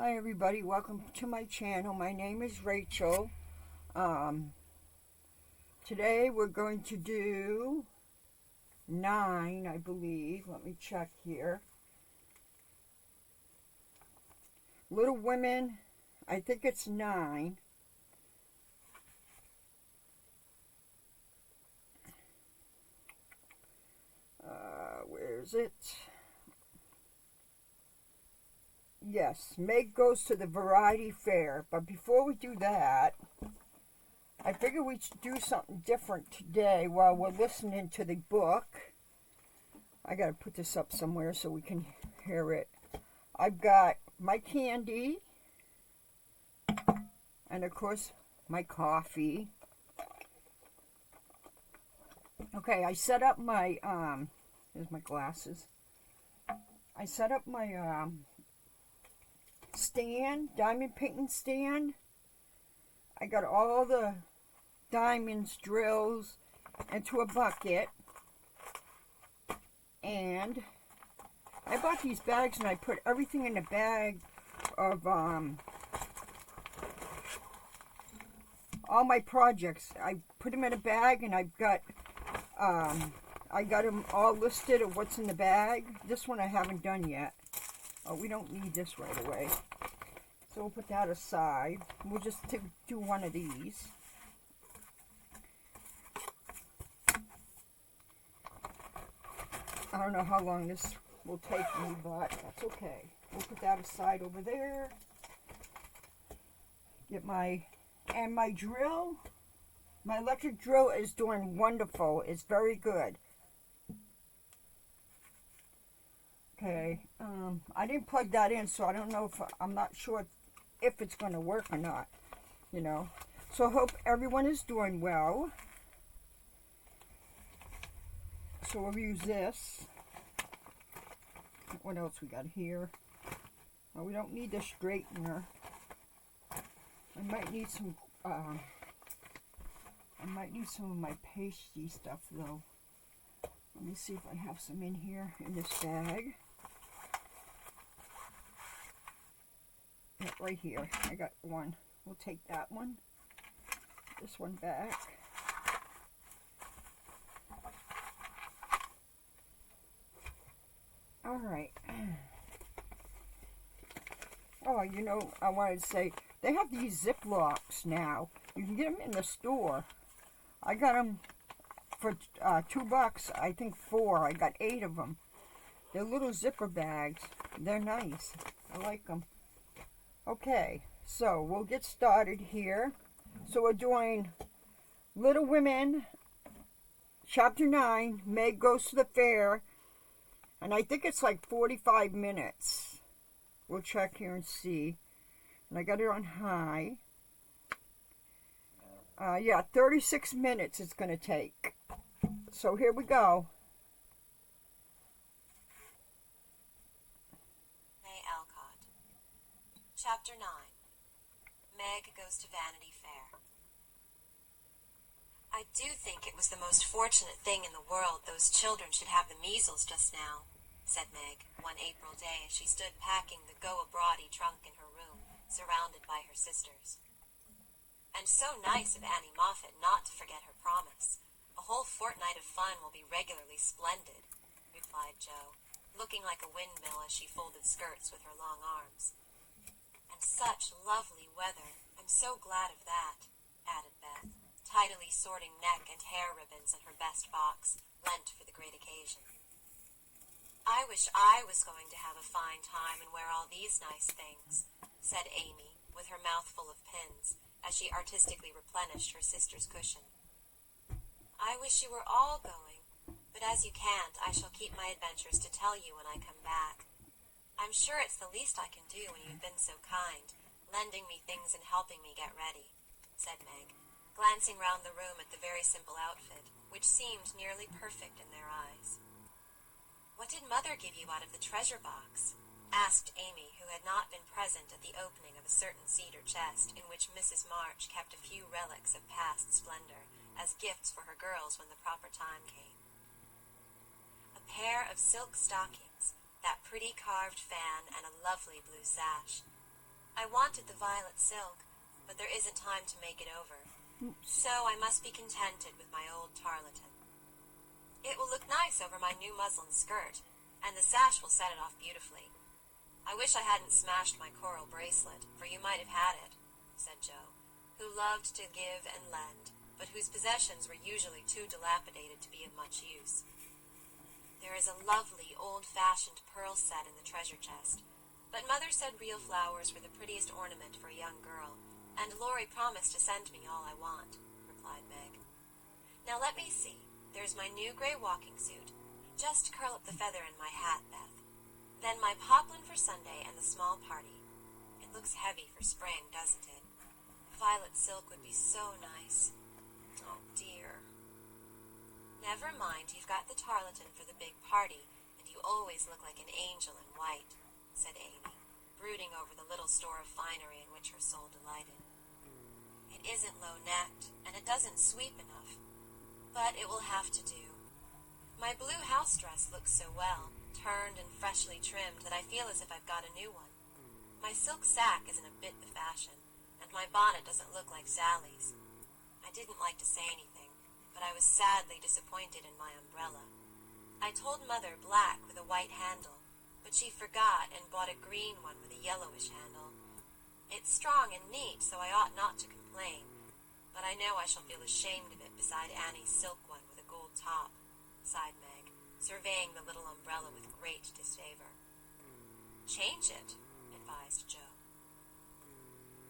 Hi everybody, welcome to my channel. My name is Rachel. Today we're going to do 9, I believe. Let me check here. Little Women, I think it's 9. Where is it? Yes, Meg goes to the variety fair. But before we do that, I figured we should do something different today while we're listening to the book. I gotta put this up somewhere so we can hear it. I've got my candy, and of course my coffee. Okay, I set up my here's my glasses. I set up my stand, diamond painting stand. I got all the diamonds, drills into a bucket, and I bought these bags and I put everything in a bag of all my projects. I put them in a bag, and I've got I got them all listed of what's in the bag. This one I haven't done yet. Oh, we don't need this right away, so we'll put that aside. We'll just do one of these. I don't know how long this will take me, but that's okay. We'll put that aside over there. Get my drill. My electric drill is doing wonderful. It's very good. Okay, I didn't plug that in, so I don't know if, I'm not sure if it's going to work or not, you know. So I hope everyone is doing well. So we'll use this. What else we got here? Oh, we don't need the straightener. I might need some of my pasty stuff though. Let me see if I have some in here in this bag. Yeah, right here. I got one. We'll take that one. This one back. Alright. Oh, you know, I wanted to say, they have these Ziplocs now. You can get them in the store. I got them for $2. I think 4. I got 8 of them. They're little zipper bags. They're nice. I like them. Okay, so we'll get started here. So we're doing Little Women, Chapter 9, Meg Goes to the Fair. And I think it's like 45 minutes. We'll check here and see. And I got it on high. Yeah, 36 minutes it's going to take. So here we go. Chapter 9. Meg Goes to Vanity Fair. I do think it was the most fortunate thing in the world those children should have the measles just now, said Meg, one April day as she stood packing the go-abroady trunk in her room, surrounded by her sisters. And so nice of Annie Moffat not to forget her promise. A whole fortnight of fun will be regularly splendid, replied Jo, looking like a windmill as she folded skirts with her long arms. And such lovely weather. I'm so glad of that, added Beth, tidily sorting neck and hair ribbons in her best box, lent for the great occasion. I wish I was going to have a fine time and wear all these nice things, said Amy, with her mouth full of pins, as she artistically replenished her sister's cushion. I wish you were all going, but as you can't, I shall keep my adventures to tell you when I come back. I'm sure it's the least I can do when you've been so kind, lending me things and helping me get ready, said Meg, glancing round the room at the very simple outfit, which seemed nearly perfect in their eyes. What did Mother give you out of the treasure box? Asked Amy, who had not been present at the opening of a certain cedar chest in which Mrs. March kept a few relics of past splendor as gifts for her girls when the proper time came. A pair of silk stockings, that pretty carved fan, and a lovely blue sash. I wanted the violet silk, but there isn't time to make it over. So I must be contented with my old tarlatan. It will look nice over my new muslin skirt, and the sash will set it off beautifully. I wish I hadn't smashed my coral bracelet, for you might have had it, said Joe, who loved to give and lend, but whose possessions were usually too dilapidated to be of much use. There is a lovely old-fashioned pearl set in the treasure chest, but Mother said real flowers were the prettiest ornament for a young girl, and Laurie promised to send me all I want, replied Meg. Now let me see. There's my new gray walking suit. Just curl up the feather in my hat, Beth. Then my poplin for Sunday and the small party. It looks heavy for spring, doesn't it? Violet silk would be so nice. Oh, dear. Never mind, you've got the tarlatan for the big party, and you always look like an angel in white, said Amy, brooding over the little store of finery in which her soul delighted. It isn't low-necked, and it doesn't sweep enough, but it will have to do. My blue house dress looks so well, turned and freshly trimmed, that I feel as if I've got a new one. My silk sack isn't a bit the fashion, and my bonnet doesn't look like Sally's. I didn't like to say anything, but I was sadly disappointed in my umbrella. I told Mother black with a white handle, but she forgot and bought a green one with a yellowish handle. It's strong and neat, so I ought not to complain, but I know I shall feel ashamed of it beside Annie's silk one with a gold top, sighed Meg, surveying the little umbrella with great disfavor. Change it, advised Joe.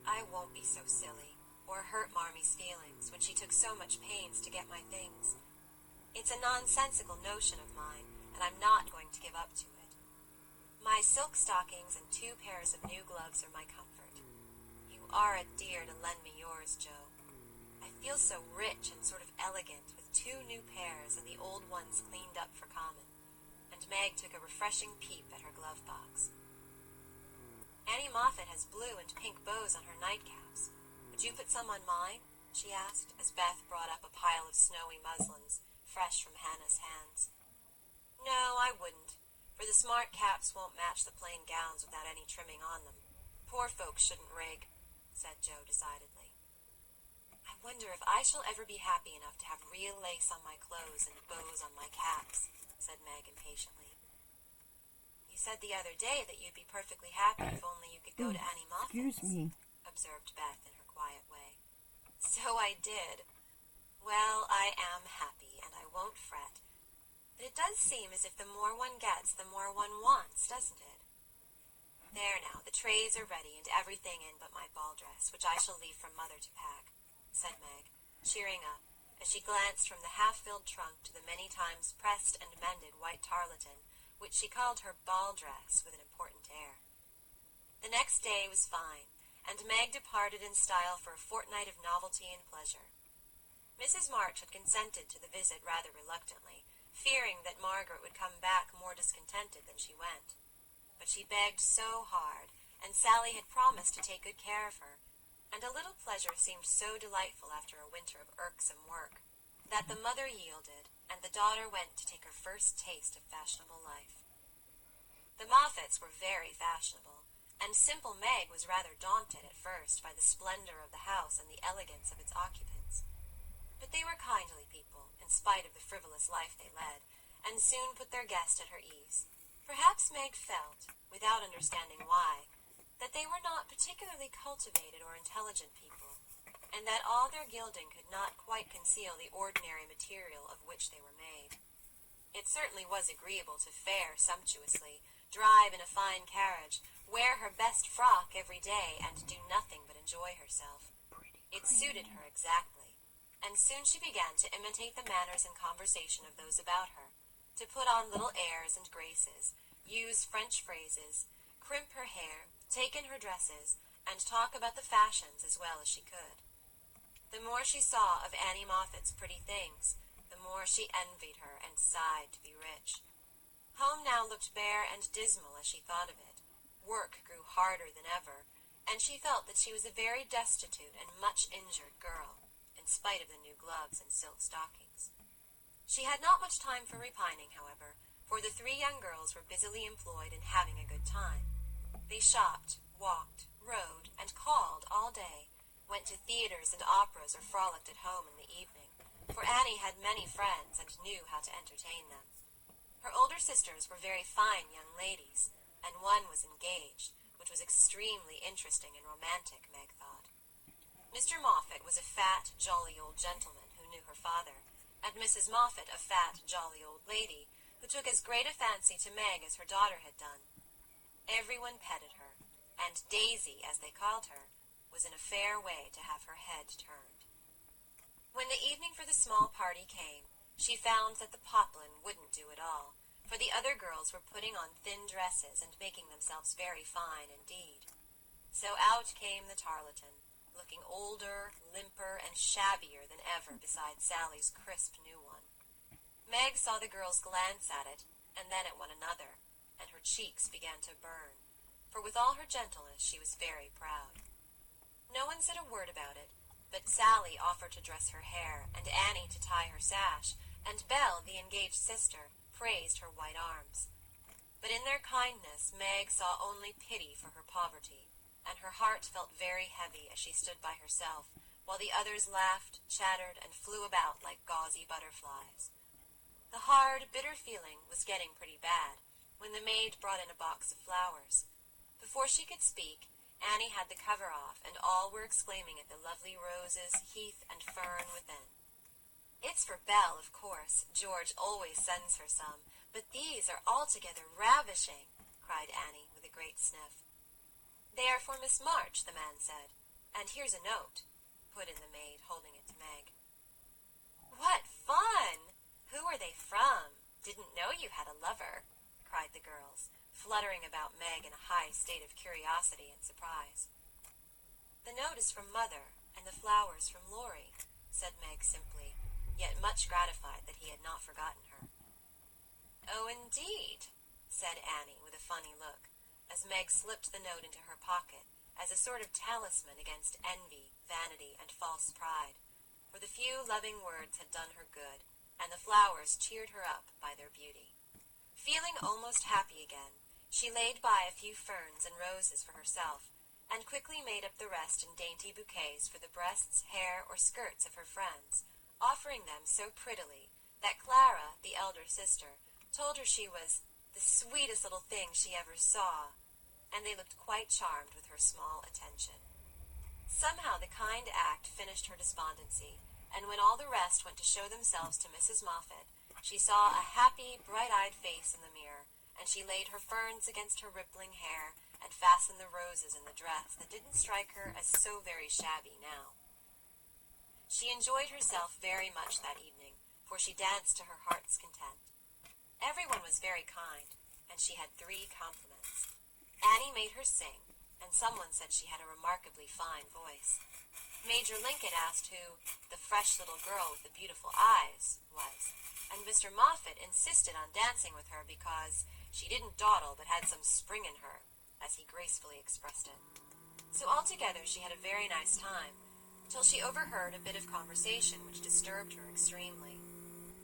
I won't be so silly, or hurt Marmy's feelings when she took so much pains to get my things. It's a nonsensical notion of mine, and I'm not going to give up to it. My silk stockings and 2 pairs of new gloves are my comfort. You are a dear to lend me yours, Joe. I feel so rich and sort of elegant with 2 new pairs and the old ones cleaned up for common. And Meg took a refreshing peep at her glove box. Annie Moffat has blue and pink bows on her nightcaps. Would you put some on mine? She asked, as Beth brought up a pile of snowy muslins, fresh from Hannah's hands. No, I wouldn't, for the smart caps won't match the plain gowns without any trimming on them. Poor folks shouldn't rig, said Joe decidedly. I wonder if I shall ever be happy enough to have real lace on my clothes and bows on my caps, said Meg impatiently. You said the other day that you'd be perfectly happy if only you could go to Annie Moffat's, excuse me, observed Beth in her quiet way. So I did. Well, I am happy, and I won't fret. But it does seem as if the more one gets, the more one wants, doesn't it? There now, the trays are ready and everything in but my ball dress, which I shall leave for Mother to pack, said Meg, cheering up, as she glanced from the half-filled trunk to the many times pressed and mended white tarlatan, which she called her ball dress with an important air. The next day was fine, and Meg departed in style for a fortnight of novelty and pleasure. Mrs. March had consented to the visit rather reluctantly, fearing that Margaret would come back more discontented than she went. But she begged so hard, and Sally had promised to take good care of her, and a little pleasure seemed so delightful after a winter of irksome work, that the mother yielded, and the daughter went to take her first taste of fashionable life. The Moffats were very fashionable, and simple Meg was rather daunted at first by the splendor of the house and the elegance of its occupants. But they were kindly people, in spite of the frivolous life they led, and soon put their guest at her ease. Perhaps Meg felt, without understanding why, that they were not particularly cultivated or intelligent people, and that all their gilding could not quite conceal the ordinary material of which they were made. It certainly was agreeable to fare sumptuously, drive in a fine carriage, wear her best frock every day, and do nothing but enjoy herself. It suited her exactly, and soon she began to imitate the manners and conversation of those about her, to put on little airs and graces, use French phrases, crimp her hair, take in her dresses, and talk about the fashions as well as she could. The more she saw of Annie Moffat's pretty things, the more she envied her and sighed to be rich. Home now looked bare and dismal as she thought of it. Work grew harder than ever, and she felt that she was a very destitute and much injured girl, in spite of the new gloves and silk stockings. She had not much time for repining, however, for the 3 young girls were busily employed in having a good time. They shopped, walked, rode, and called all day, went to theaters and operas or frolicked at home in the evening, for Annie had many friends and knew how to entertain them. Her older sisters were very fine young ladies, and one was engaged, which was extremely interesting and romantic, Meg thought. Mr. Moffat was a fat, jolly old gentleman who knew her father, and Mrs. Moffat a fat, jolly old lady who took as great a fancy to Meg as her daughter had done. Everyone petted her, and Daisy, as they called her, was in a fair way to have her head turned. When the evening for the small party came, she found that the poplin wouldn't do at all, for the other girls were putting on thin dresses and making themselves very fine indeed. So out came the tarleton, looking older, limper, and shabbier than ever beside Sally's crisp new one. Meg saw the girls glance at it, and then at one another, and her cheeks began to burn, for with all her gentleness she was very proud. No one said a word about it, but Sally offered to dress her hair, and Annie to tie her sash, and Belle, the engaged sister, praised her white arms. But in their kindness Meg saw only pity for her poverty, and her heart felt very heavy as she stood by herself, while the others laughed, chattered, and flew about like gauzy butterflies. The hard, bitter feeling was getting pretty bad, when the maid brought in a box of flowers. Before she could speak, Annie had the cover off, and all were exclaiming at the lovely roses, heath, and fern within. "It's for Belle, of course. George always sends her some, but these are altogether ravishing," cried Annie with a great sniff. "They are for Miss March," the man said. "And here's a note," put in the maid, holding it to Meg. "What fun! Who are they from? Didn't know you had a lover," cried the girls, fluttering about Meg in a high state of curiosity and surprise. "The note is from Mother, and the flowers from Laurie," said Meg simply, yet much gratified that he had not forgotten her. "Oh, indeed," said Annie with a funny look, as Meg slipped the note into her pocket as a sort of talisman against envy, vanity, and false pride, for the few loving words had done her good, and the flowers cheered her up by their beauty. Feeling almost happy again, she laid by a few ferns and roses for herself, and quickly made up the rest in dainty bouquets for the breasts, hair, or skirts of her friends, offering them so prettily that Clara, the elder sister, told her she was the sweetest little thing she ever saw, and they looked quite charmed with her small attention. Somehow the kind act finished her despondency, and when all the rest went to show themselves to Mrs. Moffat, she saw a happy, bright-eyed face in the mirror, and she laid her ferns against her rippling hair and fastened the roses in the dress that didn't strike her as so very shabby now. She enjoyed herself very much that evening, for she danced to her heart's content. Everyone was very kind, and she had 3 compliments. Annie made her sing, and someone said she had a remarkably fine voice. Major Lincoln asked who the fresh little girl with the beautiful eyes was, and Mr. Moffat insisted on dancing with her because she didn't dawdle but had some spring in her, as he gracefully expressed it. So altogether she had a very nice time, till she overheard a bit of conversation which disturbed her extremely.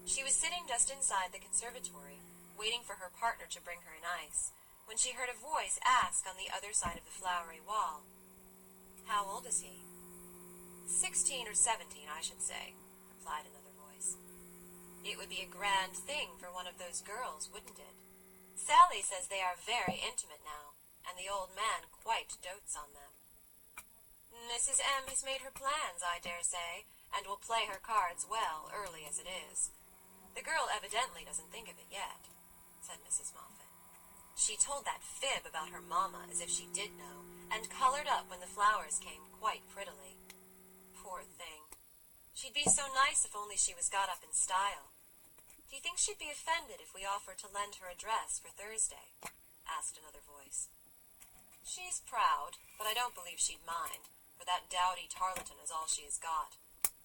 She was sitting just inside the conservatory, waiting for her partner to bring her an ice, when she heard a voice ask on the other side of the flowery wall, "How old is he?" 16 or 17, I should say," replied another voice. "It would be a grand thing for one of those girls, wouldn't it? Sally says they are very intimate now, and the old man quite dotes on them. Mrs. M. has made her plans, I dare say, and will play her cards well, early as it is. The girl evidently doesn't think of it yet," said Mrs. Moffat. "She told that fib about her mamma as if she did know, and colored up when the flowers came quite prettily. Poor thing. She'd be so nice if only she was got up in style. Do you think she'd be offended if we offered to lend her a dress for Thursday?" asked another voice. "She's proud, but I don't believe she'd mind, for that dowdy tarleton is all she has got.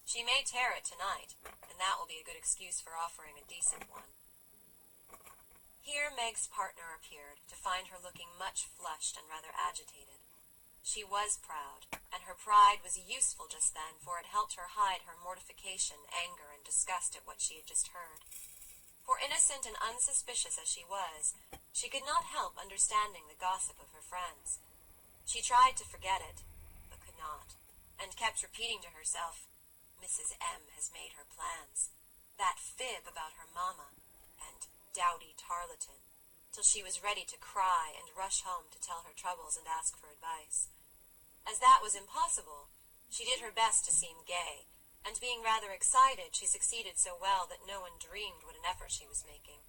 She may tear it tonight, and that will be a good excuse for offering a decent one." Here Meg's partner appeared, to find her looking much flushed and rather agitated. She was proud, and her pride was useful just then, for it helped her hide her mortification, anger, and disgust at what she had just heard. For innocent and unsuspicious as she was, she could not help understanding the gossip of her friends. She tried to forget it, but could not, and kept repeating to herself, Mrs. M. has made her plans. That fib about her mamma, and dowdy tarleton, till she was ready to cry and rush home to tell her troubles and ask for advice. As that was impossible, she did her best to seem gay, and being rather excited, she succeeded so well that no one dreamed what an effort she was making.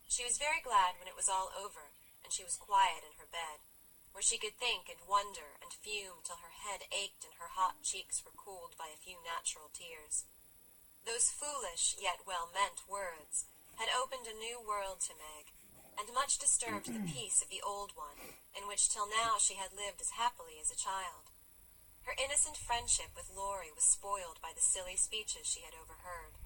She was very glad when it was all over, and she was quiet in her bed, where she could think and wonder and fume till her head ached and her hot cheeks were cooled by a few natural tears. Those foolish yet well-meant words had opened a new world to Meg, and much disturbed the peace of the old one, in which till now she had lived as happily as a child. Her innocent friendship with Laurie was spoiled by the silly speeches she had overheard.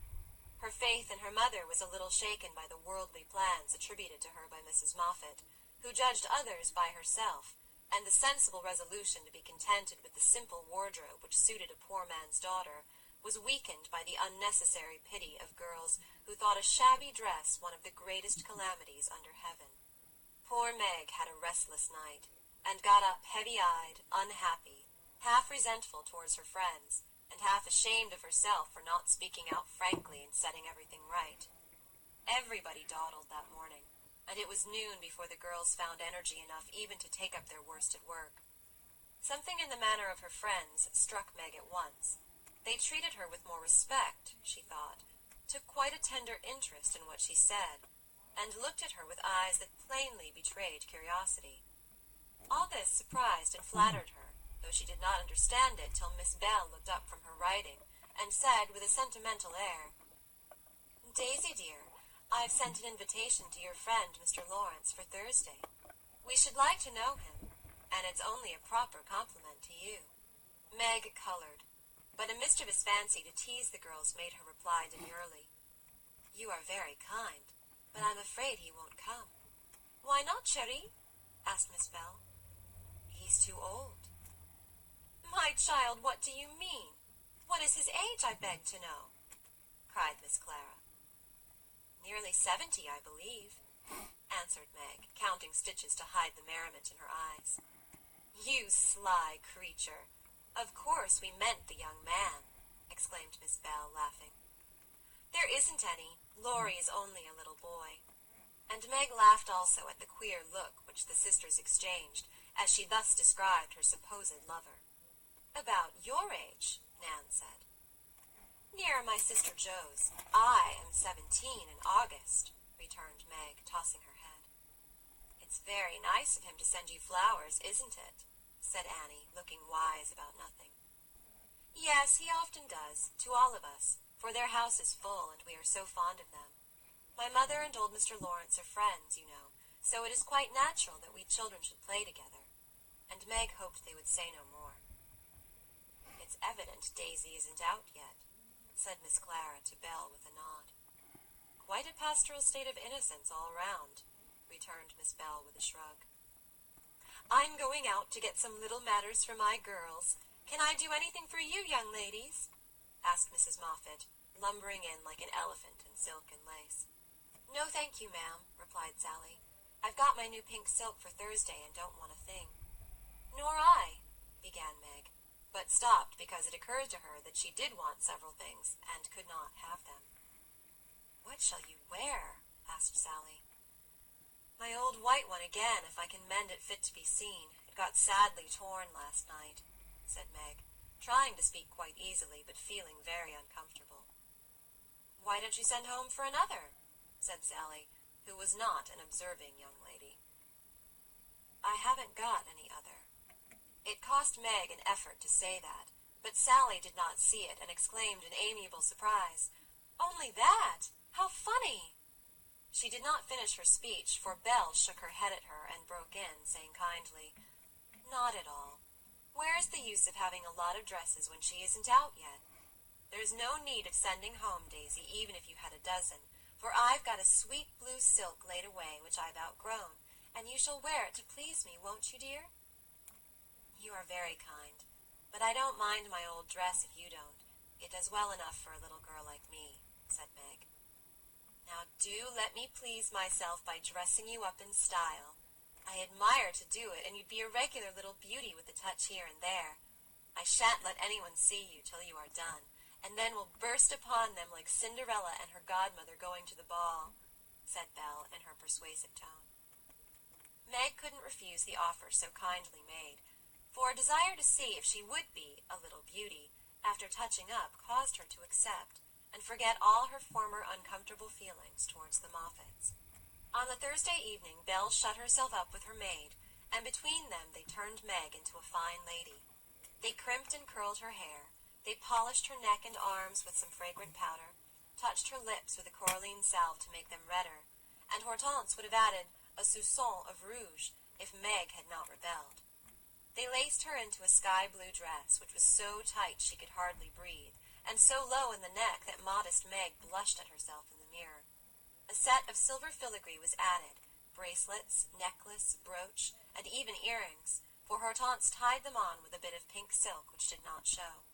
Her faith in her mother was a little shaken by the worldly plans attributed to her by Mrs. Moffat, who judged others by herself, and the sensible resolution to be contented with the simple wardrobe which suited a poor man's daughter was weakened by the unnecessary pity of girls who thought a shabby dress one of the greatest calamities under heaven. Poor Meg had a restless night, and got up heavy-eyed, unhappy, half resentful towards her friends, and half ashamed of herself for not speaking out frankly and setting everything right. Everybody dawdled that morning, and it was noon before the girls found energy enough even to take up their worst at work. Something in the manner of her friends struck Meg at once. They treated her with more respect, she thought, took quite a tender interest in what she said, and looked at her with eyes that plainly betrayed curiosity. All this surprised and flattered her, though she did not understand it till Miss Bell looked up from her writing, and said with a sentimental air, Daisy, dear, I've sent an invitation to your friend Mr. Lawrence for Thursday. We should like to know him, and it's only a proper compliment to you. Meg colored, but a mischievous fancy to tease the girls made her reply demurely, You are very kind, but I'm afraid he won't come. Why not, Cherie? Asked Miss Bell. He's too old. My child, what do you mean? What is his age, I beg to know? Cried Miss Clara. Nearly 70, I believe, answered Meg, counting stitches to hide the merriment in her eyes. You sly creature! Of course we meant the young man, exclaimed Miss Bell, laughing. There isn't any. Laurie is only a little boy. And Meg laughed also at the queer look which the sisters exchanged as she thus described her supposed lover. About your age, Nan said. Near my sister Jo's. I am 17 in August, returned Meg, tossing her head. It's very nice of him to send you flowers, isn't it? Said Annie, looking wise about nothing. Yes, he often does, to all of us, for their house is full, and we are so fond of them. My mother and old Mr. Lawrence are friends, you know, so it is quite natural that we children should play together. And Meg hoped they would say no more. It's evident Daisy isn't out yet, said Miss Clara to Belle with a nod. Quite a pastoral state of innocence all round, returned Miss Bell with a shrug. I'm going out to get some little matters for my girls. Can I do anything for you, young ladies? Asked Mrs. Moffat, lumbering in like an elephant in silk and lace. No, thank you, ma'am, replied Sally. I've got my new pink silk for Thursday and don't want a thing. Nor I, began Meg, but stopped because it occurred to her that she did want several things and could not have them. What shall you wear? Asked Sally. My old white one again, if I can mend it fit to be seen. It got sadly torn last night, said Meg, trying to speak quite easily, but feeling very uncomfortable. Why don't you send home for another? Said Sally, who was not an observing young lady. I haven't got any other. It cost Meg an effort to say that, but Sally did not see it and exclaimed in amiable surprise, Only that! How funny! She did not finish her speech, for Belle shook her head at her and broke in, saying kindly, Not at all. Where is the use of having a lot of dresses when she isn't out yet? There's no need of sending home, Daisy, even if you had a dozen, for I've got a sweet blue silk laid away which I've outgrown, and you shall wear it to please me, won't you, dear? You are very kind, but I don't mind my old dress if you don't. It does well enough for a little girl like me, said Meg. Now do let me please myself by dressing you up in style. I admire to do it, and you'd be a regular little beauty with a touch here and there. I shan't let anyone see you till you are done, and then we'll burst upon them like Cinderella and her godmother going to the ball," said Belle in her persuasive tone. Meg couldn't refuse the offer so kindly made, for a desire to see if she would be a little beauty, after touching up, caused her to accept, and forget all her former uncomfortable feelings towards the Moffats. On the Thursday evening, Belle shut herself up with her maid, and between them they turned Meg into a fine lady. They crimped and curled her hair, they polished her neck and arms with some fragrant powder, touched her lips with a coralline salve to make them redder, and Hortense would have added a soupçon of rouge if Meg had not rebelled. They laced her into a sky-blue dress, which was so tight she could hardly breathe, and so low in the neck that modest Meg blushed at herself in the mirror. A set of silver filigree was added, bracelets, necklace, brooch, and even earrings, for Hortense tied them on with a bit of pink silk which did not show.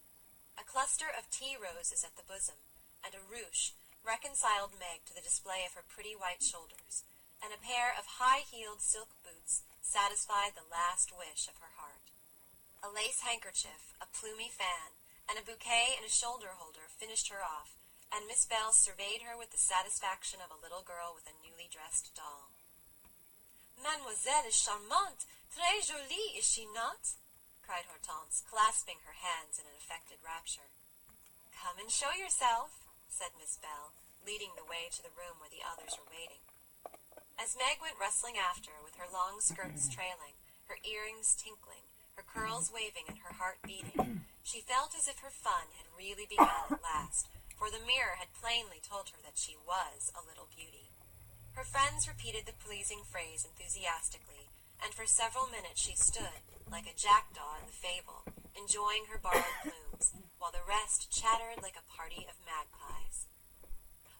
A cluster of tea roses at the bosom, and a ruche reconciled Meg to the display of her pretty white shoulders, and a pair of high-heeled silk boots satisfied the last wish of her heart. A lace handkerchief, a plumy fan, and a bouquet in a shoulder-holder finished her off, and Miss Belle surveyed her with the satisfaction of a little girl with a newly dressed doll. "Mademoiselle is charmante, très jolie, is she not?" cried Hortense, clasping her hands in an affected rapture. "Come and show yourself," said Miss Belle, leading the way to the room where the others were waiting. As Meg went rustling after, with her long skirts trailing, her earrings tinkling, her curls waving and her heart beating, she felt as if her fun had really begun at last, for the mirror had plainly told her that she was a little beauty. Her friends repeated the pleasing phrase enthusiastically, and for several minutes she stood, like a jackdaw in the fable, enjoying her borrowed plumes, while the rest chattered like a party of magpies.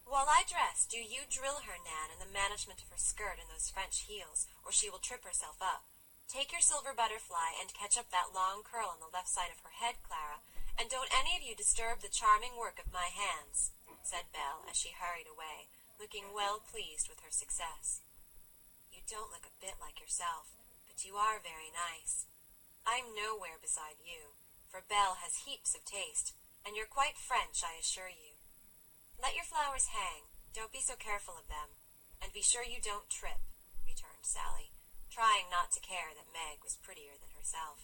"While I dress, do you drill her, Nan, in the management of her skirt and those French heels, or she will trip herself up. Take your silver butterfly and catch up that long curl on the left side of her head, Clara, and don't any of you disturb the charming work of my hands," said Belle as she hurried away, looking well pleased with her success. "You don't look a bit like yourself, but you are very nice. I'm nowhere beside you, for Belle has heaps of taste, and you're quite French, I assure you. Let your flowers hang, don't be so careful of them, and be sure you don't trip," returned Sally, trying not to care that Meg was prettier than herself.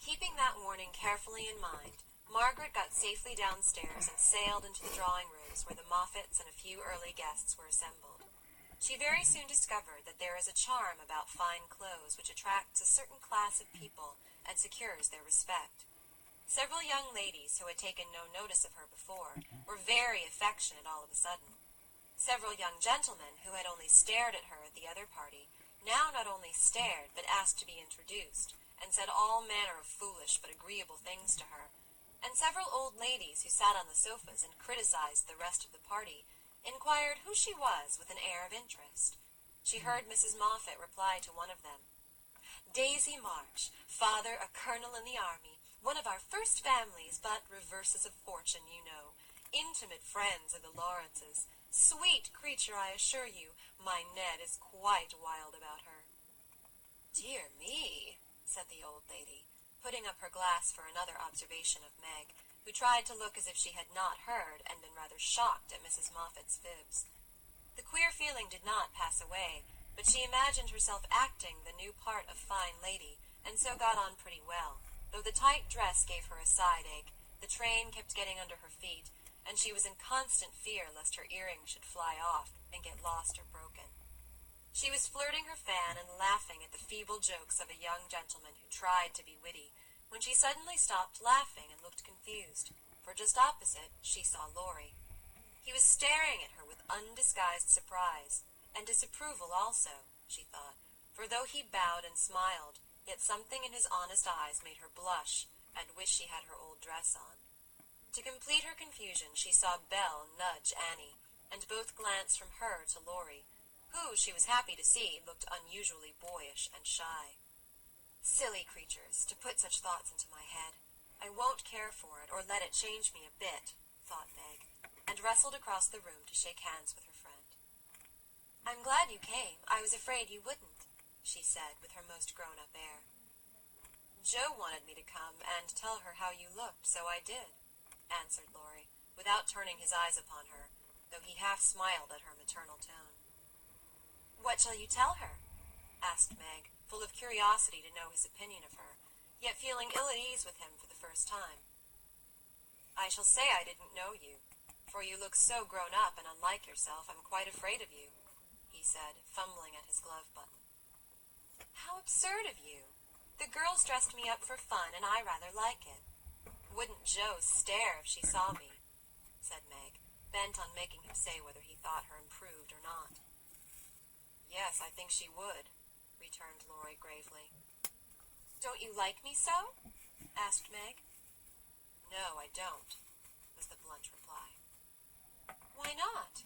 Keeping that warning carefully in mind, Margaret got safely downstairs and sailed into the drawing-rooms where the Moffats and a few early guests were assembled. She very soon discovered that there is a charm about fine clothes which attracts a certain class of people and secures their respect. Several young ladies who had taken no notice of her before were very affectionate all of a sudden. Several young gentlemen who had only stared at her at the other party now not only stared but asked to be introduced, and said all manner of foolish but agreeable things to her, and several old ladies who sat on the sofas and criticized the rest of the party inquired who she was with an air of interest. She heard Mrs. Moffat reply to one of them, "Daisy March, father a colonel in the army, one of our first families, but reverses of fortune, you know. Intimate friends of the Lawrences. Sweet creature, I assure you. My Ned is quite wild about her." "Dear me," said the old lady, putting up her glass for another observation of Meg, who tried to look as if she had not heard and been rather shocked at Mrs. Moffat's fibs. The queer feeling did not pass away, but she imagined herself acting the new part of fine lady, and so got on pretty well. Though the tight dress gave her a side-ache, the train kept getting under her feet, and she was in constant fear lest her earrings should fly off and get lost or broken. She was flirting her fan and laughing at the feeble jokes of a young gentleman who tried to be witty, when she suddenly stopped laughing and looked confused, for just opposite she saw Laurie. He was staring at her with undisguised surprise, and disapproval also, she thought, for though he bowed and smiled, yet something in his honest eyes made her blush and wish she had her old dress on. To complete her confusion, she saw Belle nudge Annie, and both glanced from her to Laurie, who, she was happy to see, looked unusually boyish and shy. "Silly creatures, to put such thoughts into my head. I won't care for it, or let it change me a bit," thought Meg, and rustled across the room to shake hands with her friend. "I'm glad you came. I was afraid you wouldn't," she said with her most grown-up air. Joe wanted me to come and tell her how you looked, so I did, answered Laurie, without turning his eyes upon her, though he half smiled at her maternal tone. What shall you tell her? Asked Meg, full of curiosity to know his opinion of her, yet feeling ill at ease with him for the first time. I shall say I didn't know you, for you look so grown up and unlike yourself I'm quite afraid of you, he said, fumbling at his glove button. How absurd of you! The girls dressed me up for fun, and I rather like it. Wouldn't Jo stare if she saw me? Said Meg, bent on making him say whether he thought her improved or not. Yes, I think she would, returned Laurie gravely. Don't you like me so? Asked Meg. No, I don't, was the blunt reply. Why not?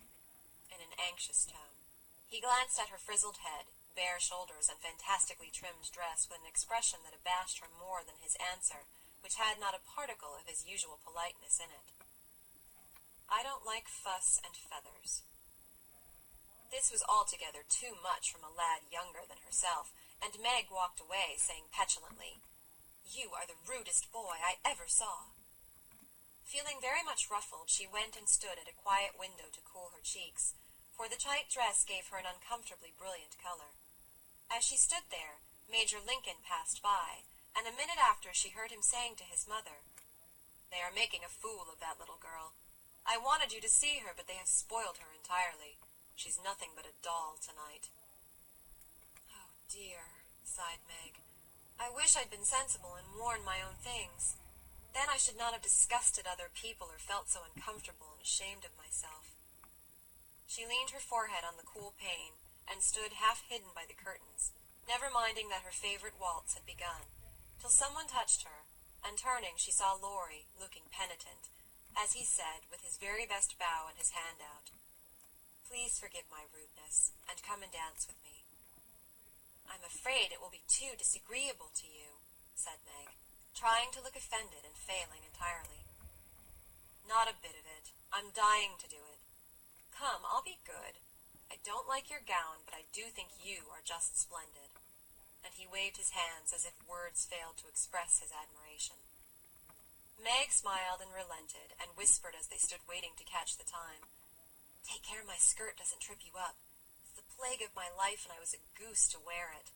In an anxious tone. He glanced at her frizzled head, bare shoulders, and fantastically trimmed dress with an expression that abashed her more than his answer, which had not a particle of his usual politeness in it. I don't like fuss and feathers. This was altogether too much from a lad younger than herself, and Meg walked away, saying petulantly, You are the rudest boy I ever saw. Feeling very much ruffled, she went and stood at a quiet window to cool her cheeks, for the tight dress gave her an uncomfortably brilliant color. As she stood there, Major Lincoln passed by, and a minute after she heard him saying to his mother, They are making a fool of that little girl. I wanted you to see her, but they have spoiled her entirely. She's nothing but a doll tonight. Oh, dear, sighed Meg. I wish I'd been sensible and worn my own things. Then I should not have disgusted other people or felt so uncomfortable and ashamed of myself. She leaned her forehead on the cool pane and stood half hidden by the curtains, never minding that her favorite waltz had begun, till someone touched her, and turning she saw Laurie, looking penitent, as he said, with his very best bow and his hand out, Please forgive my rudeness, and come and dance with me. I'm afraid it will be too disagreeable to you, said Meg, trying to look offended and failing entirely. Not a bit of it. I'm dying to do it. Come, I'll be good. I don't like your gown, but I do think you are just splendid. And he waved his hands as if words failed to express his admiration. Meg smiled and relented, and whispered as they stood waiting to catch the time, Take care my skirt doesn't trip you up. It's the plague of my life, and I was a goose to wear it.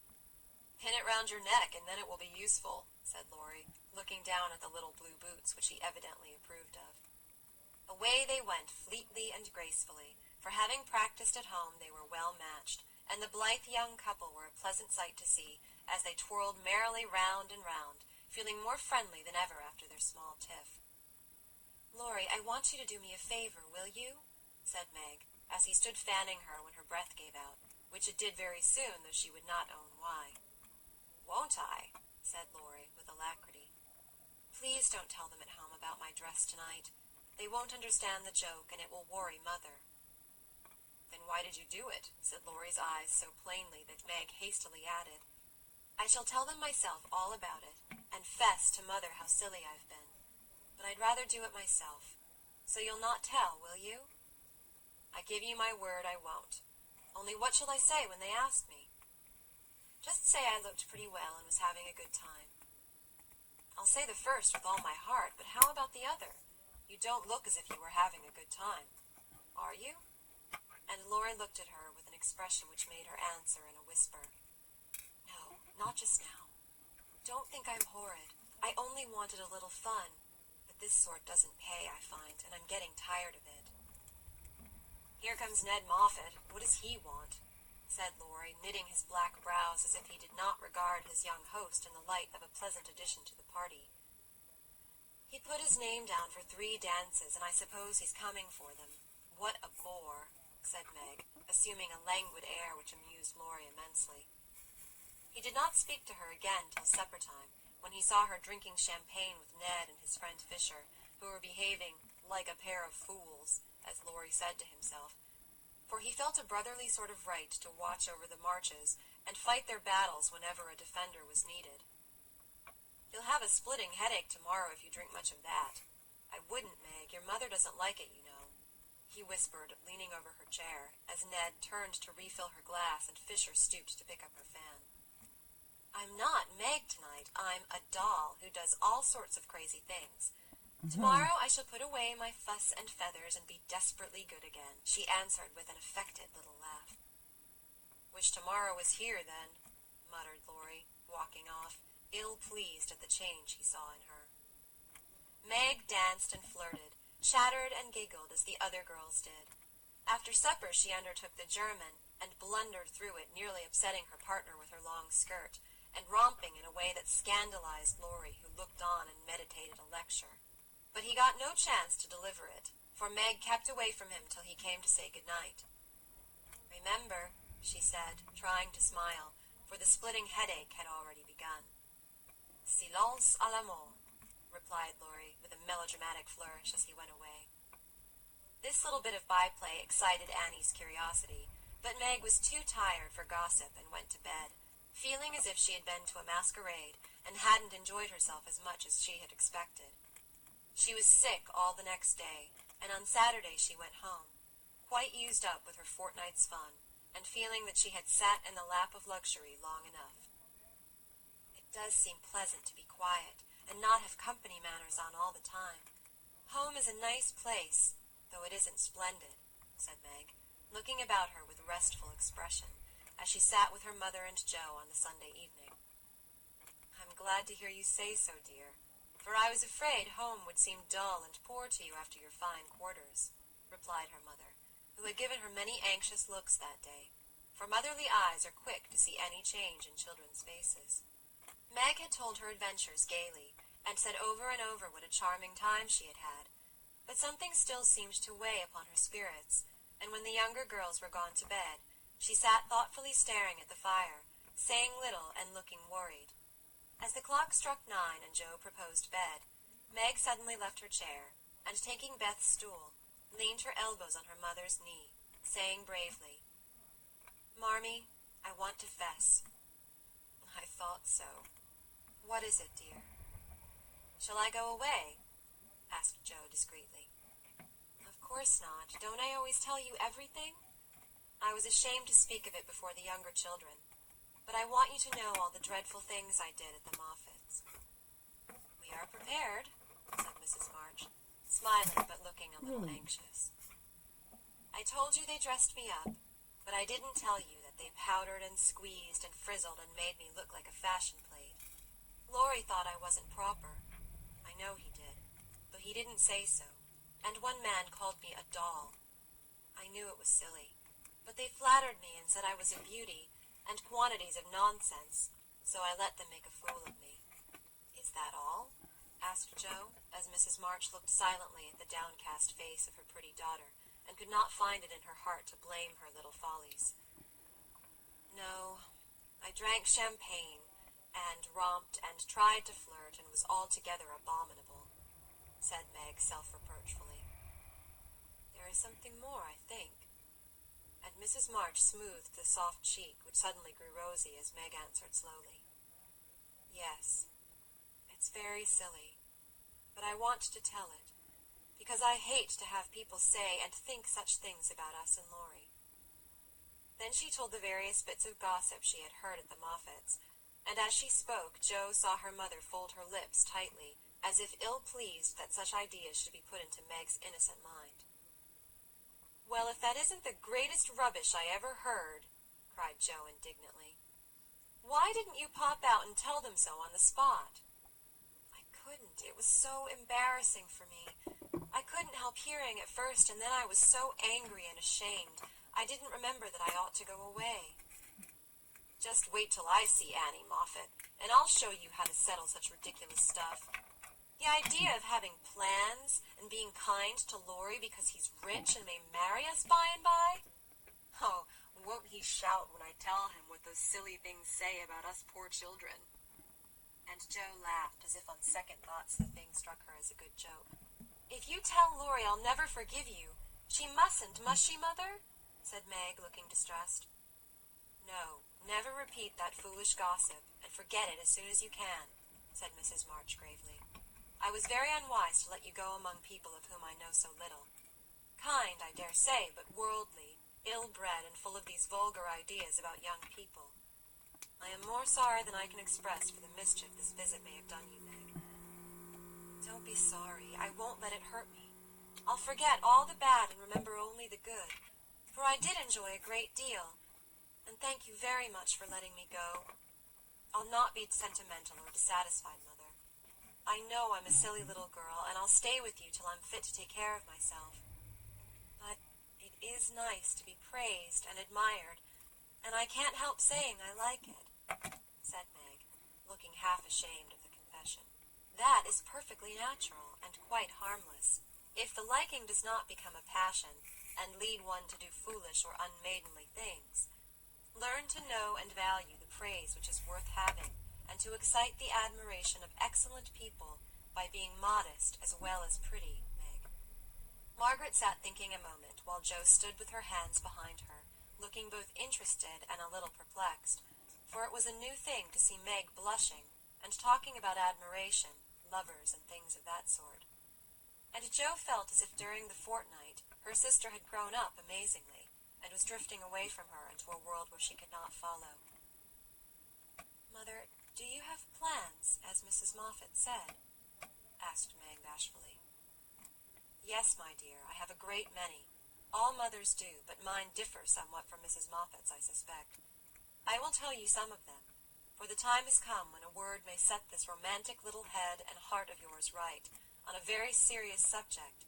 Pin it round your neck, and then it will be useful, said Laurie, looking down at the little blue boots which he evidently approved of. Away they went, fleetly and gracefully, for having practiced at home they were well matched, and the blithe young couple were a pleasant sight to see, as they twirled merrily round and round, feeling more friendly than ever after their small tiff. Laurie, I want you to do me a favor, will you? Said Meg, as he stood fanning her when her breath gave out, which it did very soon, though she would not own why. Won't I? Said Laurie, with alacrity. Please don't tell them at home about my dress tonight. They won't understand the joke, and it will worry Mother. Then why did you do it? Said Laurie's eyes so plainly that Meg hastily added, I shall tell them myself all about it, and fess to Mother how silly I've been. But I'd rather do it myself. So you'll not tell, will you? I give you my word I won't. Only what shall I say when they ask me? Just say I looked pretty well and was having a good time. I'll say the first with all my heart, but how about the other? You don't look as if you were having a good time. Are you? And Laurie looked at her with an expression which made her answer in a whisper. No, not just now. Don't think I'm horrid. I only wanted a little fun. But this sort doesn't pay, I find, and I'm getting tired of it. Here comes Ned Moffat. What does he want? Said Laurie, knitting his black brows as if he did not regard his young host in the light of a pleasant addition to the party. He put his name down for 3 dances, and I suppose he's coming for them. What a bore, said Meg, assuming a languid air which amused Laurie immensely. He did not speak to her again till supper time, when he saw her drinking champagne with Ned and his friend Fisher, who were behaving like a pair of fools, as Laurie said to himself, for he felt a brotherly sort of right to watch over the marches and fight their battles whenever a defender was needed. You'll have a splitting headache tomorrow if you drink much of that. I wouldn't, Meg. Your mother doesn't like it, you know, he whispered, leaning over her chair, as Ned turned to refill her glass and Fisher stooped to pick up her fan. I'm not Meg tonight. I'm a doll who does all sorts of crazy things. Tomorrow I shall put away my fuss and feathers and be desperately good again, she answered with an affected little laugh. Wish tomorrow was here, then, muttered Laurie, walking off, ill-pleased at the change he saw in her. Meg danced and flirted, chattered and giggled as the other girls did. After supper she undertook the German and blundered through it, nearly upsetting her partner with her long skirt, and romping in a way that scandalized Laurie, who looked on and meditated a lecture. But he got no chance to deliver it, for Meg kept away from him till he came to say good night. Remember, she said, trying to smile, for the splitting headache had already begun. Silence à la mort, replied Laurie, with a melodramatic flourish as he went away. This little bit of byplay excited Annie's curiosity, but Meg was too tired for gossip and went to bed, feeling as if she had been to a masquerade and hadn't enjoyed herself as much as she had expected. She was sick all the next day, and on Saturday she went home, quite used up with her fortnight's fun, and feeling that she had sat in the lap of luxury long enough. It does seem pleasant to be quiet, and not have company manners on all the time. Home is a nice place, though it isn't splendid, said Meg, looking about her with restful expression, as she sat with her mother and Joe on the Sunday evening. I'm glad to hear you say so, dear, for I was afraid home would seem dull and poor to you after your fine quarters, replied her mother, who had given her many anxious looks that day, for motherly eyes are quick to see any change in children's faces. Meg had told her adventures gaily, and said over and over what a charming time she had had, but something still seemed to weigh upon her spirits, and when the younger girls were gone to bed, she sat thoughtfully staring at the fire, saying little and looking worried. As the clock struck 9 and Joe proposed bed, Meg suddenly left her chair, and taking Beth's stool, leaned her elbows on her mother's knee, saying bravely, Marmee, I want to fess. I thought so. What is it, dear? Shall I go away? Asked Joe discreetly. Of course not. Don't I always tell you everything? I was ashamed to speak of it before the younger children, but I want you to know all the dreadful things I did at the Moffats. We are prepared, said Mrs. March, smiling but looking a little anxious. I told you they dressed me up, but I didn't tell you that they powdered and squeezed and frizzled and made me look like a fashion plate. Laurie thought I wasn't proper. I know he did, though he didn't say so, and one man called me a doll. I knew it was silly, but they flattered me and said I was a beauty, and quantities of nonsense, so I let them make a fool of me. Is that all? Asked Joe, as Mrs. March looked silently at the downcast face of her pretty daughter, and could not find it in her heart to blame her little follies. No, I drank champagne, and romped and tried to flirt, and was altogether abominable, said Meg self-reproachfully. There is something more, I think. And Mrs. March smoothed the soft cheek, which suddenly grew rosy as Meg answered slowly. Yes, it's very silly, but I want to tell it, because I hate to have people say and think such things about us and Laurie. Then she told the various bits of gossip she had heard at the Moffats, and as she spoke, Joe saw her mother fold her lips tightly, as if ill-pleased that such ideas should be put into Meg's innocent mind. Well, if that isn't the greatest rubbish I ever heard, cried Joe indignantly. Why didn't you pop out and tell them so on the spot? I couldn't. It was so embarrassing for me. I couldn't help hearing at first, and then I was so angry and ashamed. I didn't remember that I ought to go away. Just wait till I see Annie Moffat, and I'll show you how to settle such ridiculous stuff. The idea of having plans and being kind to Laurie because he's rich and may marry us by and by? Oh, won't he shout when I tell him what those silly things say about us poor children? And Joe laughed as if on second thoughts the thing struck her as a good joke. If you tell Laurie I'll never forgive you, she mustn't, must she, Mother? Said Meg, looking distressed. No, never repeat that foolish gossip, and forget it as soon as you can, said Mrs. March gravely. I was very unwise to let you go among people of whom I know so little. Kind, I dare say, but worldly, ill-bred, and full of these vulgar ideas about young people. I am more sorry than I can express for the mischief this visit may have done you, Meg. Don't be sorry. I won't let it hurt me. I'll forget all the bad and remember only the good, for I did enjoy a great deal, and thank you very much for letting me go. I'll not be sentimental or dissatisfied, Mother. I know I'm a silly little girl, and I'll stay with you till I'm fit to take care of myself. But it is nice to be praised and admired, and I can't help saying I like it, said Meg, looking half ashamed of the confession. That is perfectly natural and quite harmless, if the liking does not become a passion and lead one to do foolish or unmaidenly things. Learn to know and value the praise which is worth having, and to excite the admiration of excellent people by being modest as well as pretty, Meg. Margaret sat thinking a moment, while Jo stood with her hands behind her, looking both interested and a little perplexed, for it was a new thing to see Meg blushing and talking about admiration, lovers, and things of that sort. And Jo felt as if during the fortnight her sister had grown up amazingly, and was drifting away from her into a world where she could not follow. Mother, do you have plans, as Mrs. Moffat said? Asked Meg bashfully. Yes, my dear, I have a great many. All mothers do, but mine differ somewhat from Mrs. Moffat's, I suspect. I will tell you some of them, for the time has come when a word may set this romantic little head and heart of yours right on a very serious subject.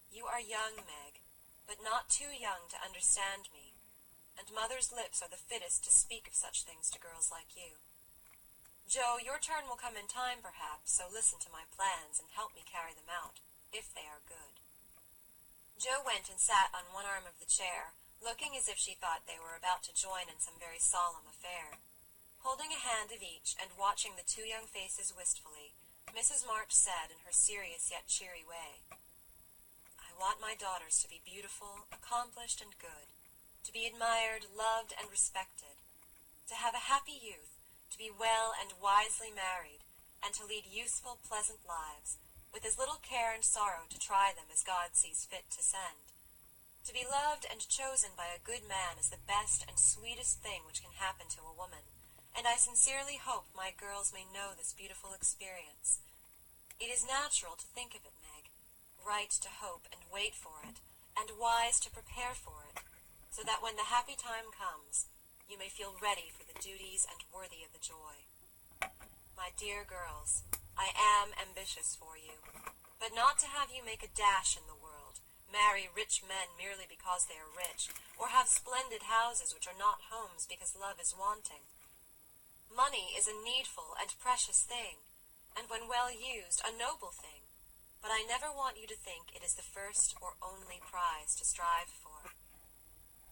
You are young, Meg, but not too young to understand me, and mother's lips are the fittest to speak of such things to girls like you. Jo, your turn will come in time, perhaps, so listen to my plans and help me carry them out, if they are good. Jo went and sat on one arm of the chair, looking as if she thought they were about to join in some very solemn affair. Holding a hand of each and watching the two young faces wistfully, Mrs. March said in her serious yet cheery way, I want my daughters to be beautiful, accomplished, and good, to be admired, loved, and respected, to have a happy youth, to be well and wisely married, and to lead useful, pleasant lives, with as little care and sorrow to try them as God sees fit to send. To be loved and chosen by a good man is the best and sweetest thing which can happen to a woman, and I sincerely hope my girls may know this beautiful experience. It is natural to think of it, Meg, right to hope and wait for it, and wise to prepare for it, so that when the happy time comes, you may feel ready for the duties and worthy of the joy. My dear girls, I am ambitious for you, but not to have you make a dash in the world, marry rich men merely because they are rich, or have splendid houses which are not homes because love is wanting. Money is a needful and precious thing, and when well used, a noble thing, but I never want you to think it is the first or only prize to strive for.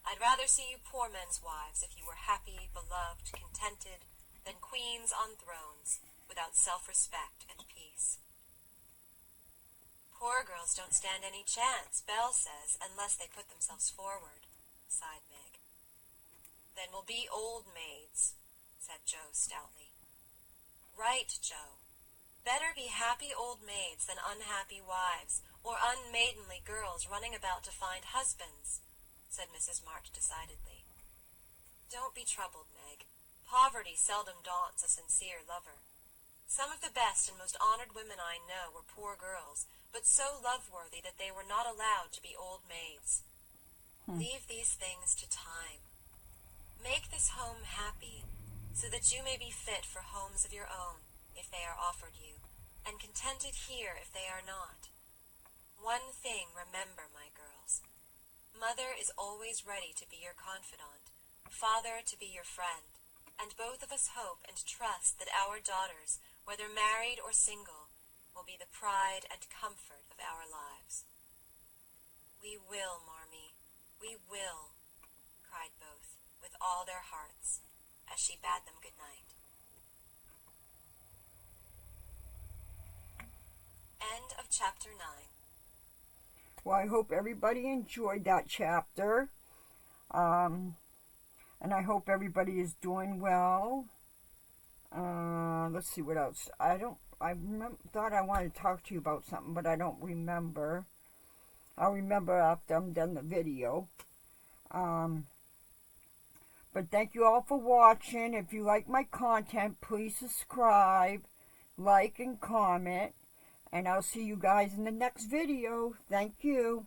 I'd rather see you poor men's wives if you were happy, beloved, contented, than queens on thrones, without self-respect and peace. Poor girls don't stand any chance, Belle says, unless they put themselves forward, sighed Meg. Then we'll be old maids, said Jo stoutly. Right, Jo. Better be happy old maids than unhappy wives, or unmaidenly girls running about to find husbands, said Mrs. March decidedly. Don't be troubled, Meg. Poverty seldom daunts a sincere lover. Some of the best and most honored women I know were poor girls, but so love-worthy that they were not allowed to be old maids. Leave these things to time. Make this home happy, so that you may be fit for homes of your own, if they are offered you, and contented here if they are not. One thing remember, my girls. Mother is always ready to be your confidant, father to be your friend, and both of us hope and trust that our daughters, whether married or single, will be the pride and comfort of our lives. We will, Marmee, we will, cried both, with all their hearts, as she bade them good night. End of chapter 9. Well, I hope everybody enjoyed that chapter. And I hope everybody is doing well. Let's see what else. Thought I wanted to talk to you about something, but I don't remember. I'll remember after I'm done the video. But thank you all for watching. If you like my content, please subscribe, like, and comment. And I'll see you guys in the next video. Thank you.